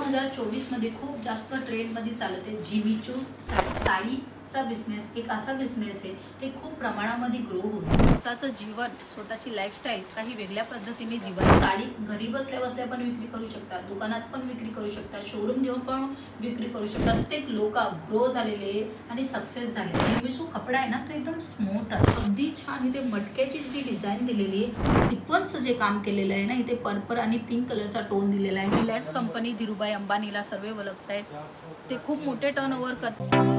2024 मध्ये खूप जास्त ट्रेंडमध्ये चालत आहे जिमीचू साडीचा बिझनेस। एक असा बिझनेस आहे ते खूप प्रमाणामध्ये ग्रो होतो। स्वतःचं जीवन, स्वतःची लाईफस्टाईल काही वेगळ्या पद्धतीने जीवन। साडी घरी बसल्या बसल्या पण विक्री करू शकता, दुकानात पण विक्री करू शकता, शोरूम घेऊन पण विक्री करू शकता। प्रत्येक लोक ग्रो झालेले आणि सक्सेस झाले। जिमीचू कपडा आहे ना तो एकदम स्मूथ असतो, अगदी छान। इथे मटक्याची जी डिझाईन दिलेली आहे, सिक्वेन्सचं जे काम केलेलं आहे ना, इथे पर्पल आणि पिंक कलरचा टोन दिलेला आहे। रिलायन्स कंपनी धीरूभाई अंबानीला सर्व ओळखतायत, ते खूप मोठे टर्नओव्हर करतात।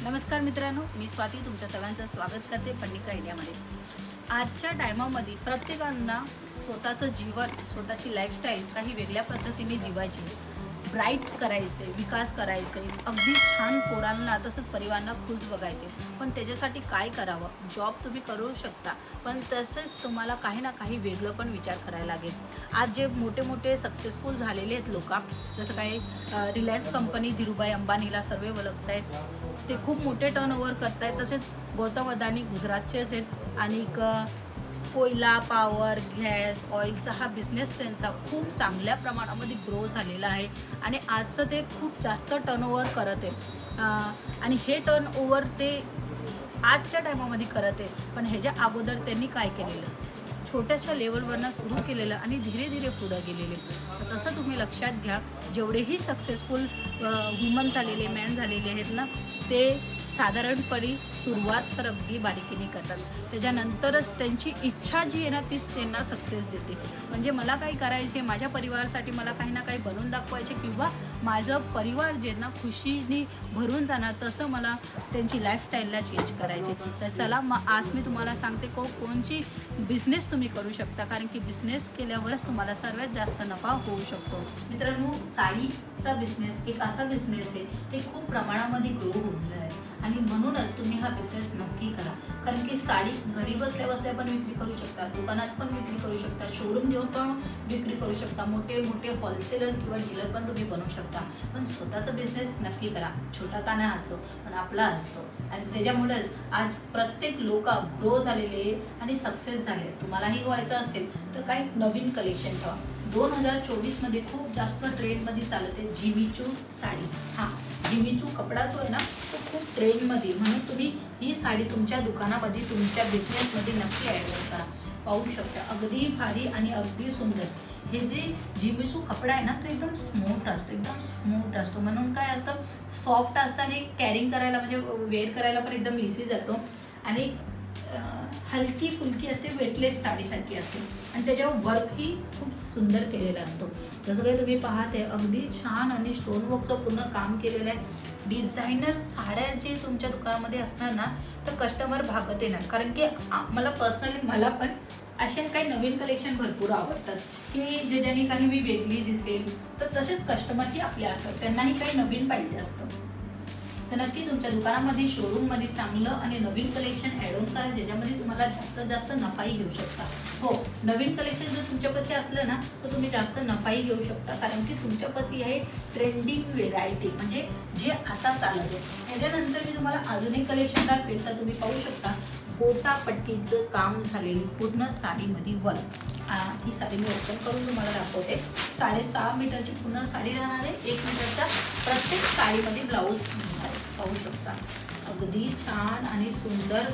नमस्कार मित्रांनो, मी स्वाती तुमच्या सगळ्यांचं स्वागत करते पन्निका इंडियामध्ये। आजच्या टायमामध्ये प्रत्येकांना स्वतःचं जीवन, स्वतःची लाईफस्टाईल काही वेगळ्या पद्धतीने जीवायची, ब्राईट करायचे, विकास करायचे, अगदी छान पोरांना तसंच परिवारांना खुश बघायचे। पण त्याच्यासाठी काय करावं? जॉब तुम्ही करू शकता, पण तसेच तुम्हाला काही ना काही वेगळं पण विचार करायला लागेल। आज जे मोठे मोठे सक्सेसफुल झालेले आहेत लोक, जसं काही रिलायन्स कंपनी धीरूभाई अंबानीला सर्व ओळखतायत, ते खूप मोठे टर्नओव्हर करतायत। तसेच गौतम अदानी गुजरातचेच आहेत आणि कोयला, पॉवर, गॅस, ऑइलचा हा बिझनेस त्यांचा खूप चांगल्या प्रमाणामध्ये ग्रो झालेला आहे आणि आजचं ते खूप जास्त टर्नओव्हर करत आहे आणि हे टर्नओव्हर ते आजच्या टायमामध्ये करत आहे। पण ह्याच्या अगोदर त्यांनी काय केलेलं, छोट्याशा लेवलवरनं सुरू केलेलं आणि धीरे धीरे पुढं गेलेले। तर तसं तुम्ही लक्षात घ्या, जेवढेही सक्सेसफुल वुमन झालेले, मॅन झालेले आहेत ना, ते साधारणपणे सुरुवात तर अगदी बारीकीने करतात, त्याच्यानंतरच त्यांची इच्छा जी आहे ना तीच त्यांना सक्सेस देते। म्हणजे मला काही करायचे, माझ्या परिवारासाठी मला काही ना काही बनवून दाखवायचे किंवा माझं परिवार जे ना खुशीने भरून जाणार, तसं मला त्यांची लाईफस्टाईलला चेंज करायचे। तर चला मग आज मी तुम्हाला सांगते कोणची बिझनेस तुम्ही करू शकता, कारण की बिझनेस केल्यावरच तुम्हाला सर्वात जास्त नफा होऊ शकतो। मित्रांनो, साडीचा बिझनेस एक असा बिझनेस आहे ते खूप प्रमाणामध्ये ग्रो होत आहे आणि म्हणूनच तुम्ही हा बिझनेस नक्की करा। कारण की साडी घरी बसल्या बसल्या पण विक्री करू शकता, दुकानात पण विक्री करू शकता, शोरूम घेऊन पण विक्री करू शकता, मोठे मोठे होलसेलर किंवा डीलर पण तुम्ही बनवू शकता। पण स्वतःचा बिझनेस नक्की करा, छोटा का नाही असो पण आपला असतो आणि त्याच्यामुळेच आज प्रत्येक लोक ग्रो झालेले आणि सक्सेस झाले। तुम्हालाही व्हायचं असेल तर काही नवीन कलेक्शन ठेवा। 2024 मध्ये खूप जास्त ट्रेंडमध्ये चालत आहे जिमीचू साडी। जिमीचू कपडा जो आहे ना तो खूप ट्रेंडमध्ये, म्हणून तुम्ही ही साडी तुमच्या दुकानामध्ये, तुमच्या बिझनेसमध्ये नक्की ॲड करा। पाहू शकता अगदी भारी आणि अगदी सुंदर हे जे जिमीचू कपडा आहे ना तो एकदम स्मूथ असतो, एकदम स्मूथ असतो। म्हणून काय असतं, सॉफ्ट असतं आणि कॅरिंग करायला म्हणजे वेअर करायला पण एकदम इझी जातो आणि हलकी फुलकी असते, वेटलेस साडीसारखी असते आणि त्याच्यावर वर्कही खूप सुंदर केलेला असतो। जसं काही तुम्ही पाहते अगदी छान आणि स्टोन वर्कचं पूर्ण काम केलेलं आहे। डिझायनर साड्या जे तुमच्या दुकानामध्ये असणार ना तर कस्टमर भागत येणार, कारण की मला पर्सनली मला पण अशा काही नवीन कलेक्शन भरपूर आवडतात की ज्याच्याने काही मी वेगळी दिसेल। तर तसेच कस्टमरही आपले असतात, त्यांनाही काही नवीन पाहिजे असतं। तर नक्की तुमच्या दुकानामध्ये, शोरूममध्ये चांगलं आणि नवीन कलेक्शन ॲड ऑन करा, ज्याच्यामध्ये तुम्हाला जास्तीत जास्त नफाही घेऊ शकता। हो, नवीन कलेक्शन जर तुमच्यापाशी असलं ना तर तुम्ही जास्त नफाही घेऊ शकता, कारण की तुमच्यापाशी आहे ट्रेंडिंग व्हेरायटी, म्हणजे जे आता चालत आहे। त्याच्यानंतर मी तुम्हाला अजून एक कलेक्शन दाखवेल, तर तुम्ही पाहू शकता गोटापट्टीचं काम झालेली पूर्ण साडीमध्ये वर्क। ही साडी मी ओपन करून तुम्हाला दाखवते। 6.5 मीटरची पूर्ण साडी राहणार आहे, 1 मीटरचा प्रत्येक साडीमध्ये ब्लाऊज आहे। पाहू शकता अगदी छान आणि सुंदर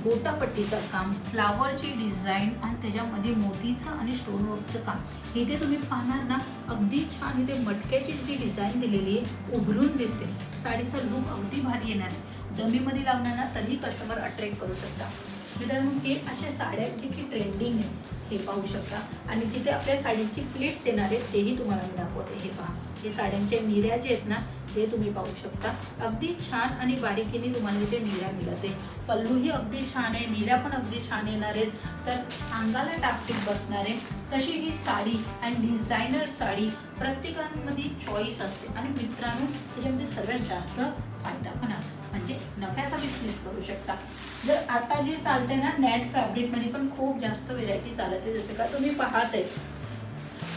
गोटापट्टीचं काम, फ्लावरची डिझाईन आणि त्याच्यामध्ये मोतीचं आणि स्टोनवर्कचं काम। इथे तुम्ही पाहणार ना अगदी छान, इथे मटक्याची जी डिझाईन दिलेली आहे उभरून दिसते। साडीचा लुक अगदी भारी येणार आहे, डमीमध्ये लावणार ना तरीही कस्टमर अट्रॅक्ट करू शकता। मित्रांनो, हे अशा साड्यांची की ट्रेंडिंग आहे, हे पाहू शकता आणि जिथे आपल्या साडीची प्लेट्स येणार आहेत तेही तुम्हाला मी दाखवते। हे पहा, हे साड्यांच्या निर्या जे आहेत ना हे तुम्ही पाहू शकता. अगदी छान आणि बारीकीने तुम्हाला इथे नीऱ्या मिळते. पल्लूही अगदी छान आहे, नीऱ्या पण अगदी छान येणार आहेत. तर अंगाला टापटीप बसणार आहे तशी ही साडी आणि डिझायनर साडी प्रत्येकामध्ये चॉईस असते. आणि मित्रांनो त्याच्यामध्ये सर्वात जास्त फायदा पण असतो, म्हणजे नफ्याचा बिझनेस करू शकता. जर आता जे चालते ना नेट फॅब्रिकमध्ये पण खूप जास्त व्हेरायटी चालते. जसं का तुम्ही पाहत आहे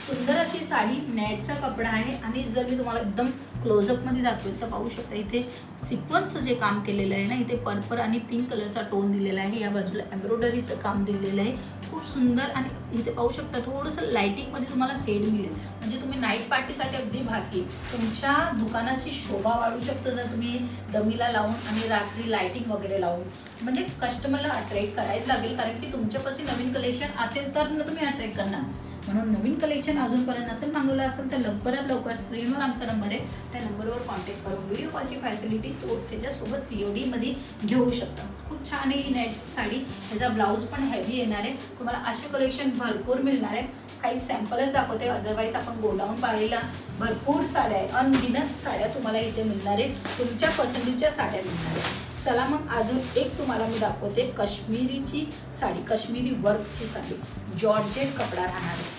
सुंदर अशी साडी नेटचा कपडा आहे. आणि जर मी तुम्हाला एकदम क्लोजअपमध्ये दाखवेल तर पाहू शकता इथे सिक्वन्सचं जे काम केलेलं आहे ना, इथे पर्पल आणि पिंक कलरचा टोन दिलेला आहे. या बाजूला एम्ब्रॉयडरीचं काम दिलेलं आहे, खूप सुंदर. आणि इथे पाहू शकता थोडंसं लाईटिंगमध्ये तुम्हाला शेड मिळेल, म्हणजे तुम्ही नाईट पार्टीसाठी अगदी भारी तुमच्या दुकानाची शोभा वाढू शकतं जर तुम्ही डमीला लावून आणि रात्री लाईटिंग वगैरे लावून. म्हणजे कस्टमरला अट्रॅक्ट करायला लागेल, कारण की तुमच्यापाशी नवीन कलेक्शन असेल तर ना तुम्ही अट्रॅक्ट करणार. म्हणून नवीन कलेक्शन अजूनपर्यंत नसेल मागवलं असेल तर लवकरात लवकर स्क्रीनवर आमचा नंबर आहे, त्या नंबरवर कॉन्टॅक्ट करून व्हिडिओ कॉलची फॅसिलिटी तो त्याच्यासोबत COD मध्ये घेऊ शकता. खूप छान आहे ही नेटची साडी. ह्याचा ब्लाऊज पण हेवी येणार आहे. तुम्हाला असे कलेक्शन भरपूर मिळणार आहे. काही सॅम्पलच दाखवते, अदरवाईज आपण गोडाऊन पाहिलेला भरपूर साड्या आहे, अनगिनत साड्या तुम्हाला इथे मिळणार आहे. तुमच्या पसंतीच्या साड्या मिळणार आहे. चला मग अजून एक तुम्हाला मी दाखवते काश्मीरीची साडी, काश्मीरी वर्कची साडी, जॉर्जेट कपडा राहणार आहे.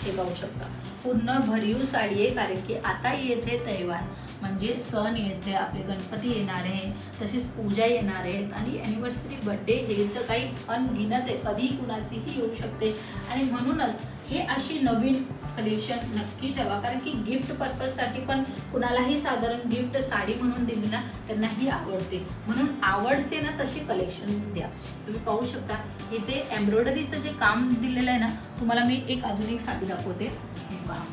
हे पाहू शकता पूर्ण भरीव साडी आहे, कारण की आता येते तहेवार, म्हणजे सण येते, आपले गणपती येणार आहे, तसेच पूजा येणार आहेत आणि ॲनिव्हर्सरी बर्थडे हे तर काही अनगिनत आहे, कधी कुणाचीही येऊ शकते. आणि म्हणूनच हे अशी नवीन कलेक्शन नक्की ठेवा, कारण की गिफ्ट पर्पजसाठी पण कुणालाही साधारण गिफ्ट साडी म्हणून दिली ना त्यांनाही आवडते, म्हणून आवडते ना तशी कलेक्शन द्या. तुम्ही पाहू शकता इथे एम्ब्रॉयडरीचं जे काम दिलेलं आहे ना, तुम्हाला मी अजून एक साडी दाखवते. हे पहा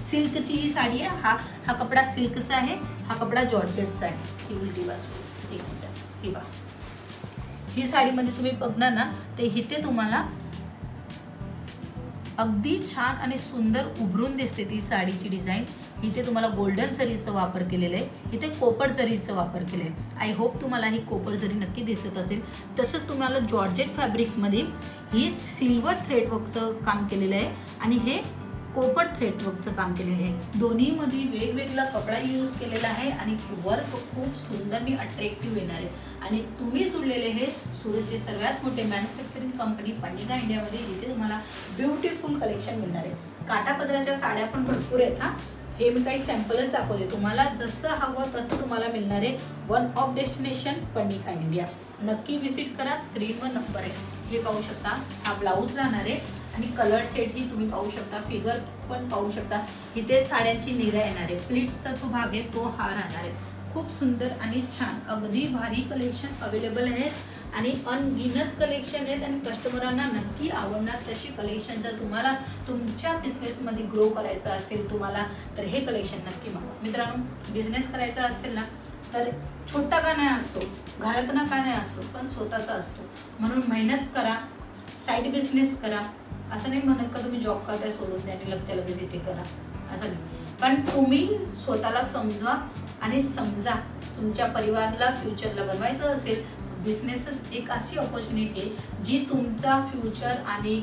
सिल्कची ही साडी आहे. हा कपडा सिल्कचा आहे, हा कपडा जॉर्जेटचा आहे. ही उलटी बाजू एक मिनिट. ही पहा ही साडीमध्ये तुम्ही बघणार ना ते इथे तुम्हाला अगदी छान आणि सुंदर उभरून दिसते ती साडीची डिझाईन. इथे तुम्हाला गोल्डन जरीचा वापर केलेला आहे, इथे कोपर जरीचा वापर केला आहे. आय होप तुम्हाला ही कोपर जरी नक्की दिसत असेल. तसंच तुम्हाला जॉर्जेट फॅब्रिकमध्ये ही सिल्वर थ्रेड वर्कचं काम केलेलं आहे आणि हे कोपर थ्रेड वर्कचं काम केलेलं आहे. दोन्हीमध्ये वेगवेगळा कपडा यूज केलेला आहे आणि वर्क खूप सुंदर आणि अट्रॅक्टिव्ह येणार आहे. आणि तुम्ही जुळलेले हे सुरतचे सर्वात मोठे मॅन्युफॅक्चरिंग कंपनी पन्निका इंडियामध्ये, जिथे तुम्हाला ब्युटिफुल कलेक्शन मिळणार आहे. काठापदराच्या साड्या पण भरपूर आहेत. हे मी काही सॅम्पलच दाखवते, तुम्हाला जसं हवं तसं तुम्हाला मिळणार आहे. वन ऑफ डेस्टिनेशन पन्निका इंडिया. नक्की विजिट करा, स्क्रीनवर नंबर आहे. हे पाहू शकता हा ब्लाऊज राहणार आहे आणि कलर सेट ही तुम्ही पाहू शकता, फिगर पण पाहू शकता. इथे साड्यांची निऱ्या येणार आहे, प्लीट्सचा जो भाग आहे तो हा राहणार आहे. खूप सुंदर आणि छान अगदी भारी कलेक्शन अवेलेबल आहेत आणि अनगिनत कलेक्शन आहेत आणि कस्टमरांना नक्की आवडणार तशी कलेक्शन. जर तुम्हाला तुमच्या बिझनेसमध्ये ग्रो करायचं असेल तुम्हाला तर हे कलेक्शन नक्की मागवा. मित्रांनो बिझनेस करायचा असेल ना तर छोटा का नाही असतो, घरातनं का नाही असतो, पण स्वतःचा असतो. म्हणून मेहनत करा, साईड बिझनेस करा. असं नाही म्हणत का तुम्ही जॉब करताय सोडून द्या आणि लगच्या लगेच इथे करा, असं नाही. पण तुम्ही स्वतःला समजा आणि समजा तुमच्या परिवाराला फ्युचरला बनवायचं असेल, बिझनेसच एक अशी ऑपॉर्च्युनिटी आहे जी तुमचा फ्युचर आणि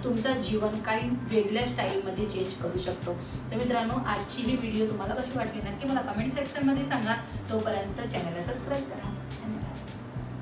तुमचा जीवन काही वेगळ्या स्टाईलमध्ये चेंज करू शकतो. तर मित्रांनो आजची ही व्हिडिओ तुम्हाला कशी वाटली नक्की मला कमेंट सेक्शनमध्ये सांगा. तोपर्यंत चॅनलला सबस्क्राईब करा.